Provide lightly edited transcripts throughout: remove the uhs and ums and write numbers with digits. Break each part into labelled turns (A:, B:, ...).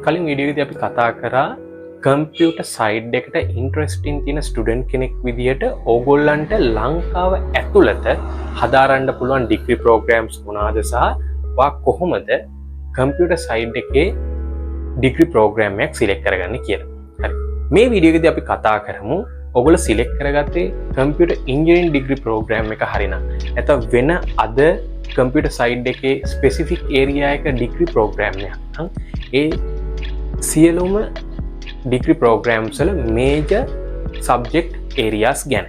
A: කලින් වීඩියෝදී අපි කතා කරා කම්පියුටර් සයිඩ් එකට ඉන්ට්‍රෙස්ටින් තියෙන ස්ටුඩන්ට් කෙනෙක් විදිහට ඕගොල්ලන්ට ලංකාව ඇතුළත හදාරන්න පුළුවන් ඩිග්‍රී ප්‍රෝග්‍රෑම්ස් මොනවාද සහ වා කොහොමද කම්පියුටර් සයිඩ් එකේ ඩිග්‍රී ප්‍රෝග්‍රෑම් එකක් සිලෙක්ට් කරගන්නේ කියලා. හරි. මේ වීඩියෝවේදී අපි කතා කරමු ඔයගොල්ලෝ සිලෙක්ට් කරගත්තේ කම්පියුටර් ඉන්ජිනියරින් ඩිග්‍රී ප්‍රෝග්‍රෑම් එක හරිනම් නැත්නම් වෙන අද කම්පියුටර් සයිඩ් එකේ ස්පෙસિෆික් ඒරියා එක ඩිග්‍රී ප්‍රෝග්‍රෑම් එකක් නම් ඒ සියලුම ඩිග්‍රී ප්‍රෝග්‍රෑම්ස් වල මේජර් සබ්ජෙක්ට් ඒරියාස් ගැන.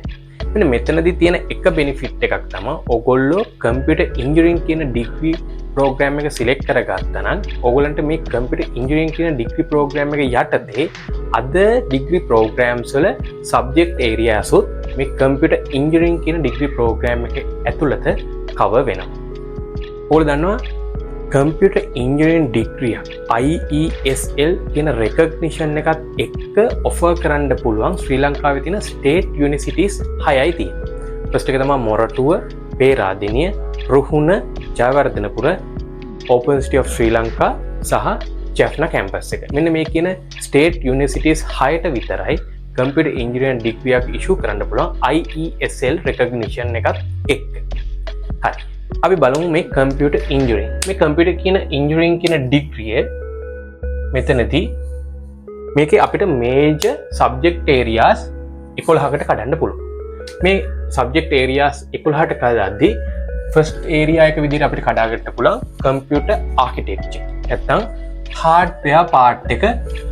A: මෙන්න මෙතනදී තියෙන එක බෙනිෆිට් එකක් තමයි ඔයගොල්ලෝ කම්පියුටර් ඉන්ජිනියරින් කියන ඩිග්‍රී ප්‍රෝග්‍රෑම් එක සිලෙක්ට් කරගත්තා නම් ඔයගොල්ලන්ට මේ කම්පියුටර් ඉන්ජිනියරින් කියන ඩිග්‍රී ප්‍රෝග්‍රෑම් එක යටතේ අද ඩිග්‍රී ප්‍රෝග්‍රෑම්ස් වල සබ්ජෙක්ට් ඒරියාස් උත් මේ කම්පියුටර් ඉන්ජිනියරින් කියන ඩිග්‍රී ප්‍රෝග්‍රෑම් එක ඇතුළත කවර් වෙනවා. ඔයගොල්ලෝ දන්නවා කම්පියුටර් ඉන්ජිනියරින් ඩිග්‍රියක් IESL කියන රෙකග්නිෂන් එකත් එක්ක ඔෆර් කරන්න පුළුවන් ශ්‍රී ලංකාවේ තියෙන ස්ටේට් යුනිවර්සිටිස් 6යි තියෙනවා. ෆස්ට් එක තමයි මොරටුව, පේරාදෙණිය, රුහුණ, ජයවර්ධනපුර, ඕපන් සිටි ඔෆ් ශ්‍රී ලංකා සහ ජැෆ්නා කැම්පස් එක. මෙන්න මේ කියන ස්ටේට් යුනිවර්සිටිස් 6ට විතරයි කම්පියුටර් ඉන්ජිනියරින් ඩිග්‍රියක් ඉෂු කරන්න පුළුවන් IESL රෙකග්නිෂන් එකත් එක්ක. හරි. අපි බලමු මේ කම්පියුටර් ඉන්ජිනියරින්. මේ කම්පියුටර් කියන ඉන්ජිනියරින් කියන ඩිග්‍රිය මෙතනදී මේකේ අපිට මේජර් සබ්ජෙක්ට් ඒරියාස් 11කට කඩන්න පුළුවන්. මේ සබ්ජෙක්ට් ඒරියාස් 11ට කඩද්දී ෆස්ට් ඒරියා එක විදිහට අපිට කඩා ගන්න පුළුවන් කම්පියුටර් ආකිටෙක්චර්. නැත්තම් හાર્ඩ්වෙයාර් පාර්ට් එක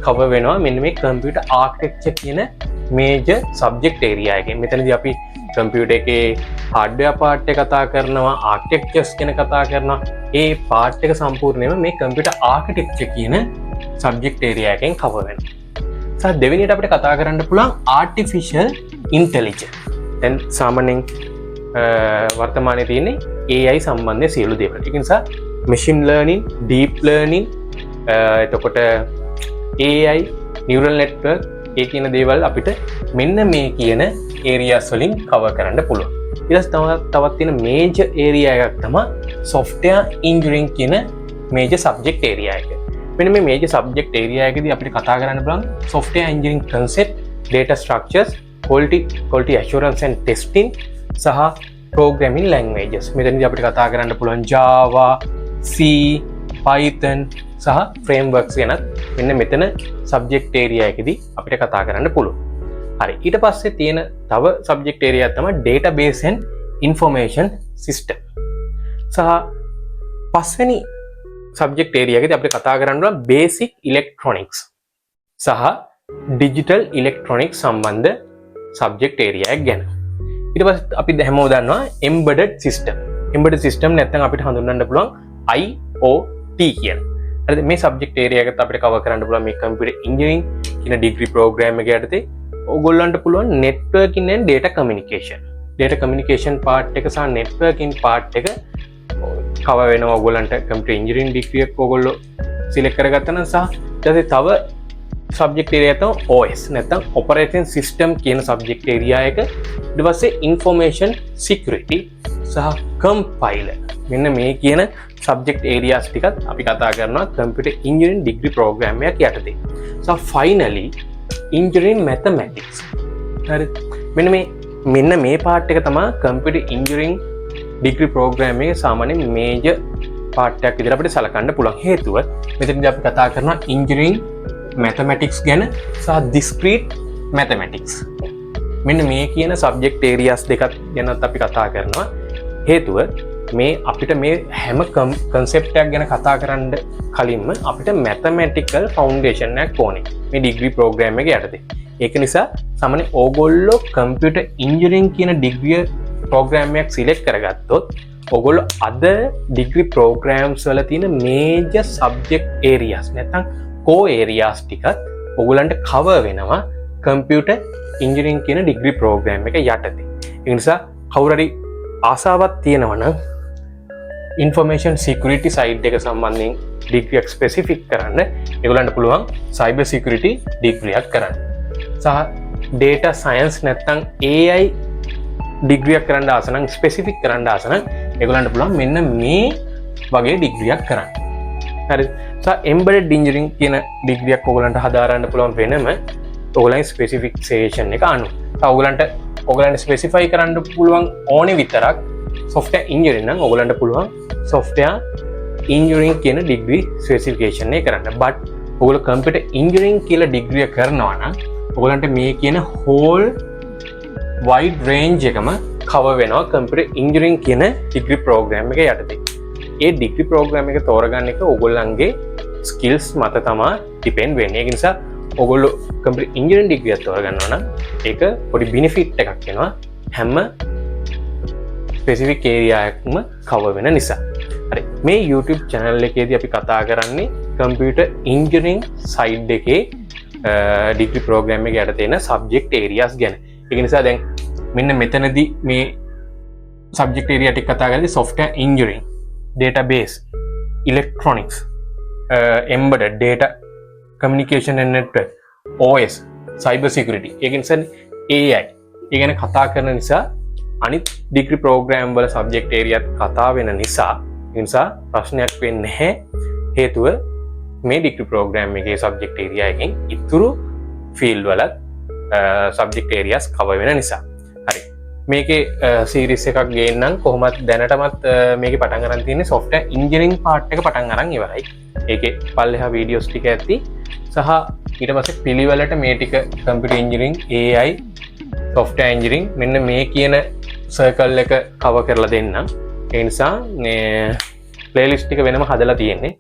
A: කවර් වෙනවා මෙන්න මේ කම්පියුටර් ආකිටෙක්චර් කියන මේජර් සබ්ජෙක්ට් ඒරියා එකෙන්. මෙතනදී අපි කම්පියුටර් එකේ හાર્ඩ්වෙයාර් පාර්ට් එක කතා කරනවා, ආකිටෙක්චර්ස් ගැන කතා කරනවා. ඒ පාර්ට් එක සම්පූර්ණයෙන්ම මේ කම්පියුටර් ආකිටෙක්චර් කියන සබ්ජෙක්ට් ඒරියා එකෙන් කවර් වෙනවා. සහ දෙවෙනියට අපිට කතා කරන්න පුළුවන් ආටිෆිෂල් ඉන්ටෙලිජන්ස්. දැන් සාමාන්‍යයෙන් වර්තමානයේ තියෙන්නේ AI සම්බන්ධ සියලු දේවල්. ඒ නිසා මැෂින් ලර්නින්, ඩීප් ලර්නින්, එතකොට AI, නියුරල් නෙට්වර්ක් ඒ කියන දේවල් අපිට මෙන්න මේ කියන ඒරියාස් වලින් කවර් කරන්න පුළුවන්. ඊට තවත් තියෙන මේජර් ඒරියා එකක් තමයි software engineering කියන මේජර් සබ්ජෙක්ට් ඒරියා එක. මෙන්න මේ මේජර් සබ්ජෙක්ට් ඒරියා එකදී අපිට කතා කරන්න පුළුවන් software engineering concept, data structures, quality assurance and testing සහ programming languages. මෙතනදී අපිට කතා කරන්න පුළුවන් Java, C, Python සහ frameworks ගැන මෙන්න මෙතන සබ්ජෙක්ට් ඒරියා එකදී අපිට කතා කරන්න පුළුවන්. හරි. ඊට පස්සේ තියෙන තව සබ්ජෙක්ට් ඒරියා තමයි database and information system. සහ පස්වෙනි සබ්ජෙක්ට් ඒරියා එකදී අපිට කතා කරන්න පුළුවන් basic electronics සහ digital electronics සම්බන්ධ සබ්ජෙක්ට් ඒරියා එක ගැන. ඊට පස්සේ අපි හැමෝම දන්නවා embedded system. embedded system නැත්නම් අපිට හඳුන්වන්න පුළුවන් IoT කියලා. හරිද? මේ සබ්ජෙක්ට් ඒරියා එකත් අපිට කවර් කරන්න පුළුවන් මේ කම්පියුටර් ඉන්ජිනියරින් කියන ඩිග්‍රී ප්‍රෝග්‍රෑම් එක යටතේ. ඔයගොල්ලන්ට පුළුවන් networking and data communication. data communication part එක සහ networking part එක කවර් වෙනවා ඔයගොල්ලන්ට කම්පියුටර් ඉන්ජිනියරින් ඩිග්‍රී එක ඔයගොල්ලෝ සිලෙක්ට් කරගත්තා නම් සහ ඊට තව සබ්ජෙක්ට් ඒරියා තමයි OS නැත්නම් operating system කියන සබ්ජෙක්ට් ඒරියා එක. ඊට පස්සේ information security සහ compiler. මෙන්න මේ කියන සබ්ජෙක්ට් ඒරියාස් ටිකත් අපි කතා කරනවා කම්පියුටර් ඉන්ජිනියරින් ඩිග්‍රී ප්‍රෝග්‍රෑම් එකක් යටතේ. so finally engineering mathematics. හරි. මෙන්න මේ පාර්ට් එක තමයි කම්පියුටර් ඉන්ජිනියරින් ඩිග්‍රී ප්‍රෝග්‍රෑම් එකේ සාමාන්‍ය මේජර් පාර්ට් එකක් විදිහට අපිට සලකන්න පුළුවන්. හේතුව මෙතනදී අපි කතා කරනවා engineering mathematics ගැන සහ discrete mathematics. මෙන්න මේ කියන සබ්ජෙක්ට් ඒරියාස් දෙකක් ගැනත් අපි කතා කරනවා. හේතුව මේ අපිට මේ හැම කන්සෙප්ට් එකක් ගැන කතා කරන්න කලින්ම අපිට mathematical foundation එකක් ඕනේ මේ ඩිග්‍රී ප්‍රෝග්‍රෑම් එක යටතේ. ඒක නිසා සාමාන්‍ය ඕගොල්ලෝ කම්පියුටර් ඉන්ජිනියරින් කියන ඩිග්‍රී ප්‍රෝග්‍රෑම් එකක් සිලෙක්ට් කරගත්තොත් ඕගොල්ලෝ අද ඩිග්‍රී ප්‍රෝග්‍රෑම්ස් වල තියෙන මේජර් සබ්ජෙක්ට් ඒරියාස් නැත්නම් කෝ ඒරියාස් ටිකත් ඕගොල්ලන්ට කවර් වෙනවා කම්පියුටර් ඉන්ජිනියරින් කියන ඩිග්‍රී ප්‍රෝග්‍රෑම් එක යටතේ. ඒ නිසා කවුරු හරි ආසාවක් තියෙනවා නම් information security side එක සම්බන්ධයෙන් ඩිග්‍රී එක ස්පෙસિෆික් කරන්න ඒගොල්ලන්ට පුළුවන් cyber security ඩිග්‍රී එකක් කරන්න. සහ data science නැත්නම් AI ඩිග්‍රී එකක් කරන්න ආස නම් ස්පෙસિෆික් කරන්න ආස නම් ඒගොල්ලන්ට පුළුවන් මෙන්න මේ වගේ ඩිග්‍රී එකක් කරන්න. හරි එම්බෙඩඩ් ඉන්ජිනියරින් කියන ඩිග්‍රියක් ඔයගලන්ට හදාරන්න පුළුවන් වෙනම ඔයගලගේ ස්පෙસિෆිකේෂන් එක අනුව. ඔයගලන්ට ස්පෙસિෆයි කරන්න පුළුවන් ඕනේ විතරක් software engineering නම් ඔයගලන්ට පුළුවන් software engineering කියන ඩිග්‍රී ස්පෙસિෆිකේෂන් එක කරන්න. but ඔයගොල්ලෝ computer engineering කියලා ඩිග්‍රිය කරනවා නම් ඔයගලන්ට මේ කියන whole wide range එකම cover වෙනවා computer engineering කියන degree program එක යටතේ. ඒ degree program එක තෝරගන්න එක ඔයගොල්ලන්ගේ skills මත තමයි depend වෙන්නේ. ඒ නිසා ඔයගොල්ලෝ computer engineering degree එක තෝරගන්නවා නම් ඒක පොඩි benefit එකක් වෙනවා හැම specific area එකක්ම cover වෙන නිසා. හරි මේ YouTube channel එකේදී අපි කතා කරන්නේ computer engineering side එකේ degree program එක යටතේ තියෙන subject areas ගැන. ඒක නිසා දැන් මෙන්න මෙතනදී මේ subject area ටික කතා කරද්දී software engineering, database, electronics, embedded data communication and network, OS, cyber security, ඒක නිසා AI ඒ ගැන කතා කරන නිසා අනිත් degree program වල subject area කතා වෙන නිසා ඒ නිසා ප්‍රශ්නයක් වෙන්නේ නැහැ. හේතුව මේ degree program එකේ subject area එකෙන් ඉතුරු field වල subject areas cover වෙන නිසා. හරි මේකේ series එකක් ගේන්නම් කොහොමත් දැනටමත් මේකේ පටන් ගන්න තියෙන්නේ software engineering part එක පටන් අරන් ඉවරයි. ඒකේ පල්ලෙහා videos ටික ඇති සහ ඊට පස්සේ පිළිවෙලට මේ ටික computer engineering, AI, software engineering මෙන්න මේ කියන circle එක cover කරලා දෙන්නම්. ඒ නිසා මේ playlist ටික වෙනම හදලා තියෙන්නේ.